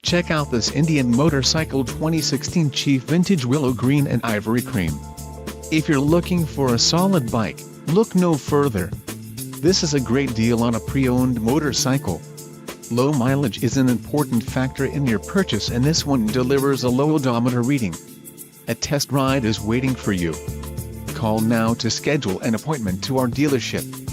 Check out this Indian motorcycle 2016 Chief Vintage Willow Green and Ivory Cream. If you're looking for a solid bike, look no further. This is a great deal on a pre-owned motorcycle. Low mileage is an important factor in your purchase, and this one delivers a low odometer reading. A test ride is waiting for you. Call now to schedule an appointment to our dealership.